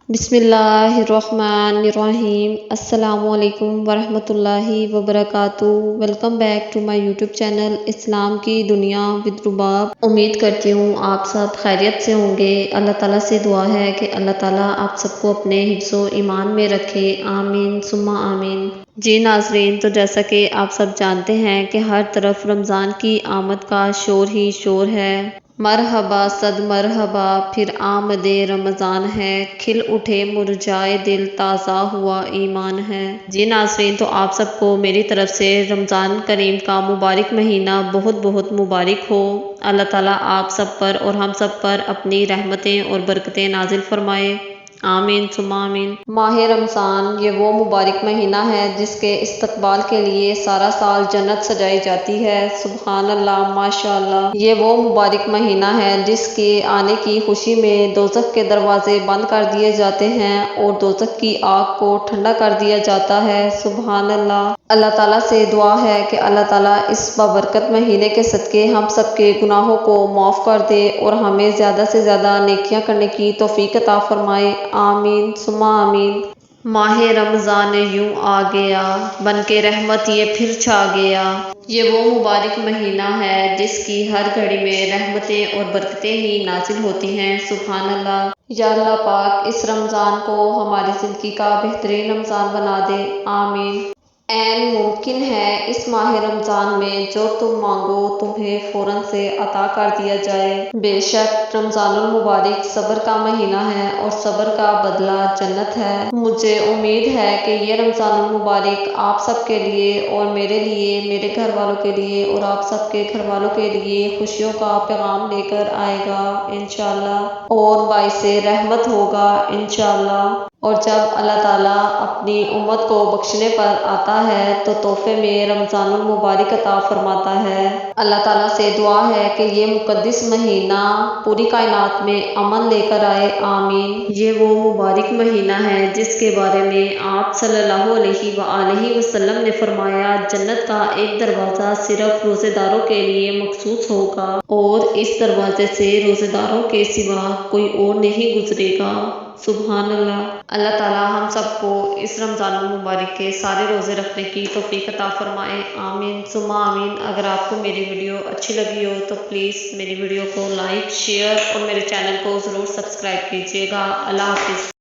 بسم اللہ الرحمن الرحیم۔ السلام علیکم ورحمۃ اللہ وبرکاتہ۔ Welcome back to my YouTube channel اسلام کی دنیا ود رباب۔ امید کرتی ہوں آپ سب خیریت سے ہوں گے۔ اللہ تعالیٰ سے دعا ہے کہ اللہ تعالیٰ آپ سب کو اپنے حفظ و ایمان میں رکھے، آمین ثم آمین۔ جی ناظرین، تو جیسا کہ آپ سب جانتے ہیں کہ ہر طرف رمضان کی آمد کا شور ہی شور ہے۔ مرحبا صد مرحبا پھر آمد رمضان ہے، کھل اٹھے مرجھائے دل تازہ ہوا ایمان ہے۔ جی ناظرین، تو آپ سب کو میری طرف سے رمضان کریم کا مبارک مہینہ بہت بہت مبارک ہو۔ اللہ تعالیٰ آپ سب پر اور ہم سب پر اپنی رحمتیں اور برکتیں نازل فرمائے، آمین ثم آمین۔ ماہ رمضان یہ وہ مبارک مہینہ ہے جس کے استقبال کے لیے سارا سال جنت سجائی جاتی ہے۔ سبحان اللہ، ماشاء اللہ۔ یہ وہ مبارک مہینہ ہے جس کے آنے کی خوشی میں دوزخ کے دروازے بند کر دیے جاتے ہیں اور دوزخ کی آگ کو ٹھنڈا کر دیا جاتا ہے۔ سبحان اللہ۔ اللہ تعالیٰ سے دعا ہے کہ اللہ تعالیٰ اس بابرکت مہینے کے صدقے ہم سب کے گناہوں کو معاف کر دے اور ہمیں زیادہ سے زیادہ نیکیاں کرنے کی توفیق عطا فرمائے، آمین ثم آمین۔ ماہ رمضان یوں آ گیا، بن کے رحمت یہ پھر چھا گیا۔ یہ وہ مبارک مہینہ ہے جس کی ہر گھڑی میں رحمتیں اور برکتیں ہی نازل ہوتی ہیں۔ سبحان اللہ۔ یا اللہ پاک اس رمضان کو ہماری زندگی کا بہترین رمضان بنا دے، آمین۔ عین ممکن ہے اس ماہ رمضان میں جو تم مانگو تمہیں فوراً سے عطا کر دیا جائے۔ بے شک رمضان المبارک صبر کا مہینہ ہے اور صبر کا بدلہ جنت ہے۔ مجھے امید ہے کہ یہ رمضان المبارک آپ سب کے لیے اور میرے لیے، میرے گھر والوں کے لیے اور آپ سب کے گھر والوں کے لیے خوشیوں کا پیغام لے کر آئے گا انشاءاللہ، اور باعث رحمت ہوگا انشاءاللہ۔ اور جب اللہ تعالیٰ اپنی امت کو بخشنے پر آتا ہے تو تحفے میں رمضان المبارک عطا فرماتا ہے۔ اللہ تعالیٰ سے دعا ہے کہ یہ مقدس مہینہ پوری کائنات میں امن لے کر آئے، آمین۔ یہ وہ مبارک مہینہ ہے جس کے بارے میں آپ صلی اللہ علیہ وآلہ وسلم نے فرمایا، جنت کا ایک دروازہ صرف روزے داروں کے لیے مخصوص ہوگا اور اس دروازے سے روزے داروں کے سوا کوئی اور نہیں گزرے گا۔ سبحان اللہ۔ اللہ تعالیٰ ہم سب کو اس رمضان المبارک کے سارے روزے رکھنے کی توفیق عطا فرمائے، آمین ثم آمین۔ اگر آپ کو میری ویڈیو اچھی لگی ہو تو پلیز میری ویڈیو کو لائک، شیئر اور میرے چینل کو ضرور سبسکرائب کیجیے گا۔ اللہ حافظ۔